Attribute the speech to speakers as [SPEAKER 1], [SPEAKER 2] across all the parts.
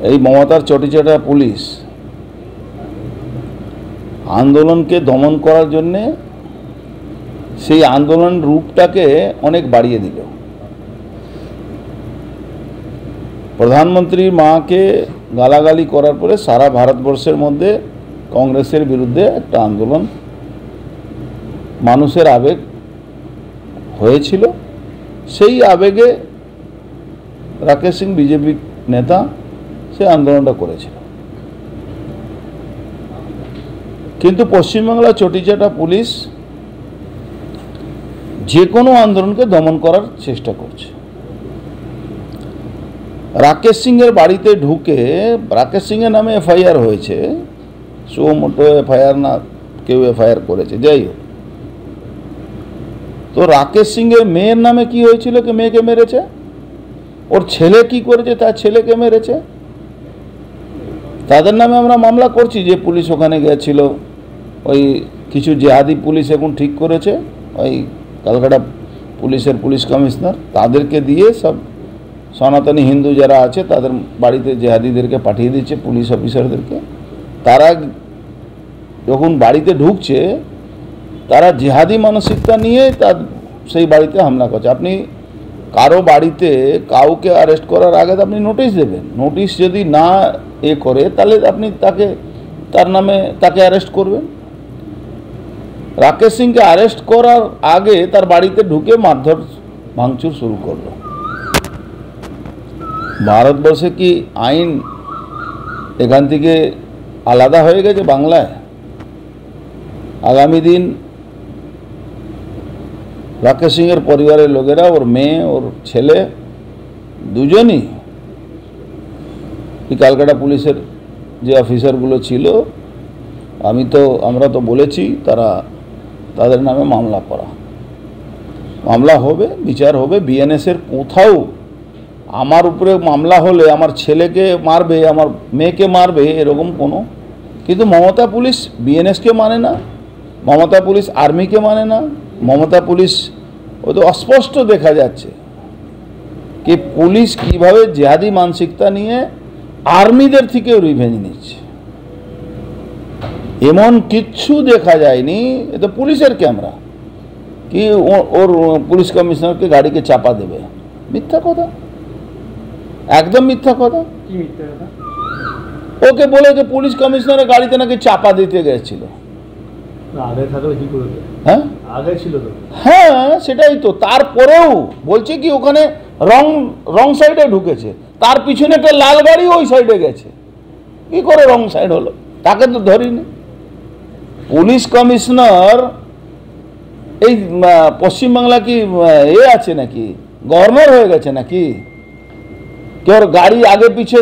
[SPEAKER 1] এই মমতার চটিচাটা পুলিশ আন্দোলনকে দমন করার জন্যে সেই আন্দোলন রূপটাকে অনেক বাড়িয়ে দিল। প্রধানমন্ত্রীর মাকে গালাগালি করার পরে সারা ভারতবর্ষের মধ্যে কংগ্রেসের বিরুদ্ধে একটা আন্দোলন, মানুষের আবেগ হয়েছিল। সেই আবেগে রাকেশ সিং বিজেপি নেতা সে আন্দোলনটা করেছিল। কিন্তু পশ্চিমবাংলা চটিচাটা পুলিশ যে কোনো আন্দোলনকে দমন করার চেষ্টা করছে। রাকেশ সিংয়ের বাড়িতে ঢুকে, রাকেশ সিংয়ের নামে এফআইআর হয়েছে, সুমোটো এফআইআর না, কেউ এফআইআর করেছে, যাই হোক। তো রাকেশ সিংয়ের মেয়ের নামে কি হয়েছিল, কি মেয়েকে মেরেছে, ওর ছেলে কি করেছে, তার ছেলেকে মেরেছে, তাদের নামে আমরা মামলা করছি। যে পুলিশ ওখানে গিয়েছিল, ওই কিছু জেহাদি পুলিশ এখন ঠিক করেছে, ওই কলকাতা পুলিশের পুলিশ কমিশনার, তাদেরকে দিয়ে সব সনাতনী হিন্দু যারা আছে তাদের বাড়িতে জেহাদিদেরকে পাঠিয়ে দিচ্ছে, পুলিশ অফিসারদেরকে। তারা যখন বাড়িতে ঢুকছে, তারা জেহাদি মানসিকতা নিয়ে তার সেই বাড়িতে হামলা করছে। আপনি কারো বাড়িতে কাউকে অ্যারেস্ট করার আগে আপনি নোটিশ দেবেন, নোটিশ যদি না করে তাহলে আপনি তার নামে তাকে অ্যারেস্ট করবেন। রাকেশ সিংকে অ্যারেস্ট করার আগে তার বাড়িতে ঢুকে মারধর ভাঙচুর শুরু করলো। ভারতবর্ষে কি আইন এখান থেকে আলাদা হয়ে গেছে বাংলায়? আগামী দিন রাকেশ সিংয়ের পরিবারের লোকেরা, ওর মেয়ে, ওর ছেলে দুজনই, এই ক্যালকাটা পুলিশের যে অফিসারগুলো ছিল, আমরা তো বলেছি তাদের নামে মামলা হবে, বিচার হবে। বিএনএসের কোথাও আমার উপরে মামলা হলে আমার ছেলেকে মারবে, আমার মেয়েকে মারবে, এরকম কোনো। কিন্তু মমতা পুলিশ বিএনএসকে মানে না, মমতা পুলিশ আর্মিকে মানে না, মমতা পুলিশ, ও তো অস্পষ্ট দেখা যাচ্ছে কি পুলিশ কিভাবে জেহাদি মানসিকতা নিয়ে আর্মিদের থেকেও রিভেঞ্জ নিচ্ছে। এমন কিচ্ছু দেখা যায়নি, এ তো পুলিশের ক্যামেরা, কি ওর পুলিশ কমিশনারকে গাড়িকে চাপা দেবে। মিথ্যা কথা, একদম মিথ্যা কথা। ওকে বলেছে পুলিশ কমিশনারের গাড়িতে নাকি চাপা দিতে গেছিল। হ্যাঁ, সেটাই তো। তারপরেও বলছে কি ওখানে রং সাইডে ঢুকেছে, তার পিছনে একটা লাল গাড়ি ওই সাইডে গেছে। কি করে রং সাইড হলো? তাকে তো ধরিনি। পুলিশ কমিশনার এই পশ্চিমবাংলা কি আছে নাকি, গভর্নর হয়ে গেছে নাকি? কেউ গাড়ি আগে পিছে,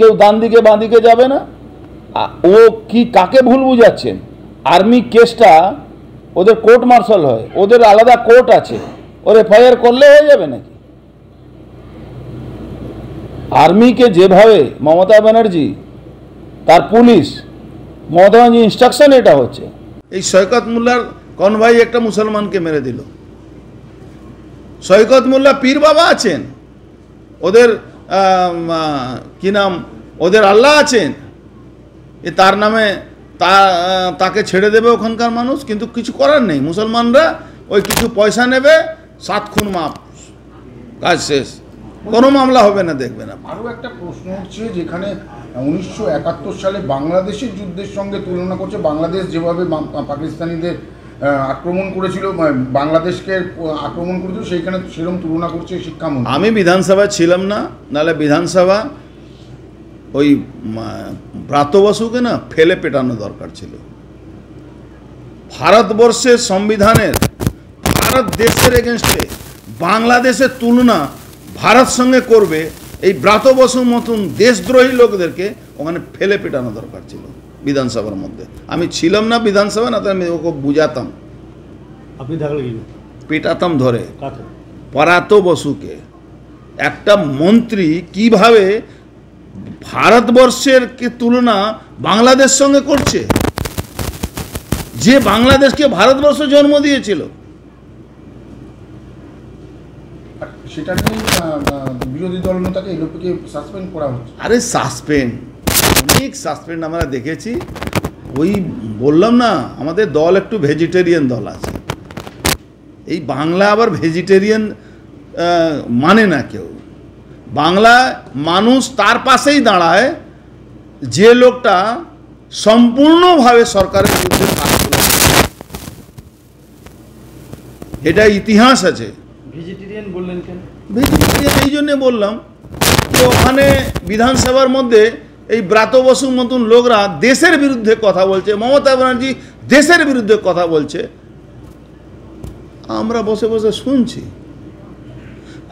[SPEAKER 1] কেউ ডান দিকে বাঁ দিকে যাবে না? ও কি কাকে ভুল বুঝাচ্ছেন? আর্মি কেসটা ওদের কোর্ট মার্শাল হয়, ওদের আলাদা কোর্ট আছে, ওর এফআইআর করলে হয়ে যাবে নাকি? আর্মিকে যেভাবে মমতা ব্যানার্জি, তার পুলিশ, মমতা ব্যানার্জি ইনস্ট্রাকশন এটা হচ্ছে। এই সৈকত মোল্লার কনভাই একটা মুসলমানকে মেরে দিল। সৈকত মোল্লা পীর বাবা আছেন, ওদের কি নাম, ওদের আল্লাহ আছেন, তার নামে তাকে ছেড়ে দেবে ওখানকার মানুষ। কিন্তু কিছু করার নেই, মুসলমানরা ওই কিছু পয়সা নেবে, 7 খুন মাপ, কাজ শেষ, কোনো মামলা হবে না, দেখবেন।
[SPEAKER 2] আরও একটা প্রশ্ন হচ্ছে, যেখানে 1971 সালে বাংলাদেশের যুদ্ধের সঙ্গে তুলনা করছে, বাংলাদেশ যেভাবে পাকিস্তানিদের আক্রমণ করেছিল, বাংলাদেশকে আক্রমণ করেছিল, সেইখানে সেরকম তুলনা করছে শিক্ষামন্ত্রী।
[SPEAKER 1] আমি বিধানসভায় ছিলাম না, নাহলে বিধানসভা ওই ব্রাত্য বসুকে না ফেলে পেটানো দরকার ছিল। ভারতবর্ষের সংবিধানের, ভারত দেশের এগেনস্টে বাংলাদেশের তুলনা ভারত সঙ্গে করবে, এই ব্রাত্য বসুর মতন দেশদ্রোহী লোকদেরকে ওখানে ফেলে পেটানো দরকার ছিল বিধানসভার মধ্যে। আমি ছিলাম না বিধানসভা, না তো আমি ওকে বুঝাতাম,
[SPEAKER 3] আপনি থাকলে
[SPEAKER 1] পেটাতাম ধরে। ব্রাত্য বসুকে একটা মন্ত্রী কিভাবে ভারতবর্ষের তুলনা বাংলাদেশ সঙ্গে করছে, যে বাংলাদেশকে ভারতবর্ষ জন্ম দিয়েছিল।
[SPEAKER 2] সেটা নিয়ে বিরোধী দলনেতাকে এই লোককে সাসপেন্ড করা হচ্ছে।
[SPEAKER 1] আরে সাসপেন্ড, অনেক সাসপেন্ড আমরা দেখেছি। ওই বললাম না, আমাদের দল একটু ভেজিটেরিয়ান দল আছে। এই বাংলা আবার ভেজিটেরিয়ান মানে না কেউ। বাংলা মানুষ তার পাশেই দাঁড়ায় যে লোকটা সম্পূর্ণভাবে সরকারের বিরুদ্ধে কাজ করেছে। এটা ইতিহাস আছে।
[SPEAKER 3] ভেজিটেরিয়ান বললেন কেন?
[SPEAKER 1] ভেজিটেরিয়ান এই জন্যে বললাম যে ওখানে বিধানসভার মধ্যে এই ব্রাত বসুর মতন লোকরা দেশের বিরুদ্ধে কথা বলছে, মমতা ব্যানার্জি দেশের বিরুদ্ধে কথা বলছে, আমরা বসে বসে শুনছি।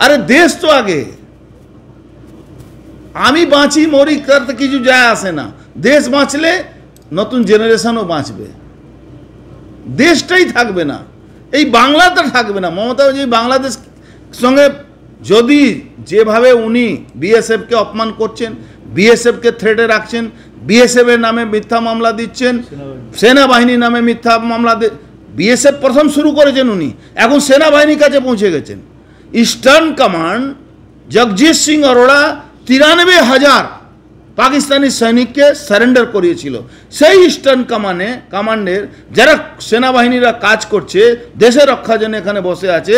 [SPEAKER 1] আরে দেশ তো আগে, আমি বাঁচি মরি তাতে কিছু যায় আসে না। দেশ বাঁচলে নতুন জেনারেশনও বাঁচবে, দেশটাই থাকবে না, এই বাংলাটা থাকবে না। মমতা ব্যানার্জি বাংলাদেশ সঙ্গে যদি যেভাবে উনি বিএসএফকে অপমান করছেন, বিএসএফকে থ্রেটে রাখছেন, বিএসএফের নামে মিথ্যা মামলা দিচ্ছেন, সেনাবাহিনীর নামে মিথ্যা মামলা, বিএসএফ প্রথম শুরু করেছেন উনি, এখন সেনাবাহিনীর কাছে পৌঁছে গেছেন। ইস্টার্ন কমান্ড জগজিৎ সিং অরোড়া 93,000 পাকিস্তানি সৈনিককে সারেন্ডার করিয়েছিল। সেই ইস্টার্ন কমান্ডের যারা সেনাবাহিনীরা কাজ করছে, দেশের রক্ষার জন্য এখানে বসে আছে,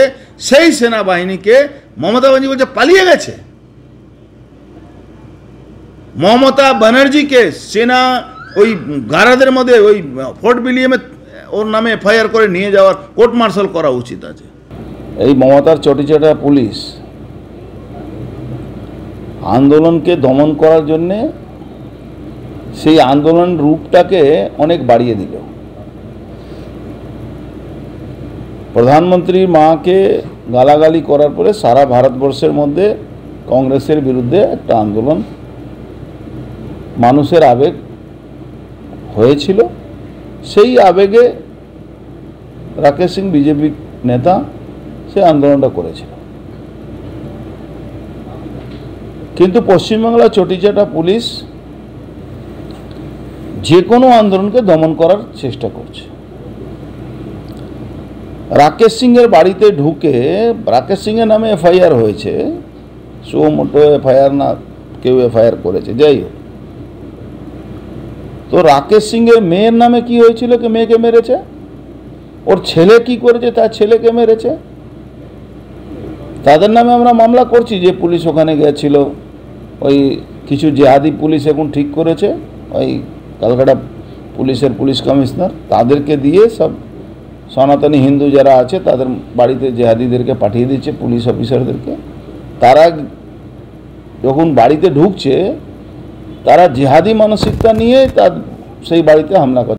[SPEAKER 1] সেই সেনাবাহিনীকে মমতা ব্যানার্জি বলছে পালিয়ে গেছে। মমতা ব্যানার্জিকে সেনা ওই গারাদের মধ্যে ওই ফোর্ট উইলিয়ামে ওর নামে এফআইআর করে নিয়ে যাওয়ার, কোর্ট মার্শাল করা উচিত আছে। এই মমতার চটিচাটা পুলিশ আন্দোলনকে দমন করার জন্যে সেই আন্দোলন রূপটাকে অনেক বাড়িয়ে দিল। প্রধানমন্ত্রীর মাকে গালাগালি করার পরে সারা ভারতবর্ষের মধ্যে কংগ্রেসের বিরুদ্ধে একটা আন্দোলন, মানুষের আবেগ হয়েছিল। সেই আবেগে রাকেশ সিং বিজেপি নেতা সে আন্দোলনটা করেছিল। কিন্তু পশ্চিমবাংলা চটিচাটা পুলিশ যে কোনো আন্দোলনকে দমন করার চেষ্টা করছে। রাকেশ সিংয়ের বাড়িতে ঢুকে, রাকেশ সিংয়ের নামে এফআইআর হয়েছে, সুমোটো এফআইআর না কেউ এফআইআর করেছে, যাই হোক। তো রাকেশ সিংয়ের মেয়ের নামে কি হয়েছিল, কি মেয়েকে মেরেছে, ওর ছেলে কি করেছে, তার ছেলেকে মেরেছে, তাদের নামে আমরা মামলা করছি। যে পুলিশ ওখানে গেছিল, ওই কিছু জেহাদি পুলিশ এখন ঠিক করেছে, ওই কলকাতা পুলিশের পুলিশ কমিশনার, তাদেরকে দিয়ে সব সনাতনী হিন্দু যারা আছে তাদের বাড়িতে জেহাদিদেরকে পাঠিয়ে দিচ্ছে, পুলিশ অফিসারদেরকে। তারা যখন বাড়িতে ঢুকছে, তারা জেহাদি মানসিকতা নিয়ে তার সেই বাড়িতে হামলা করছে।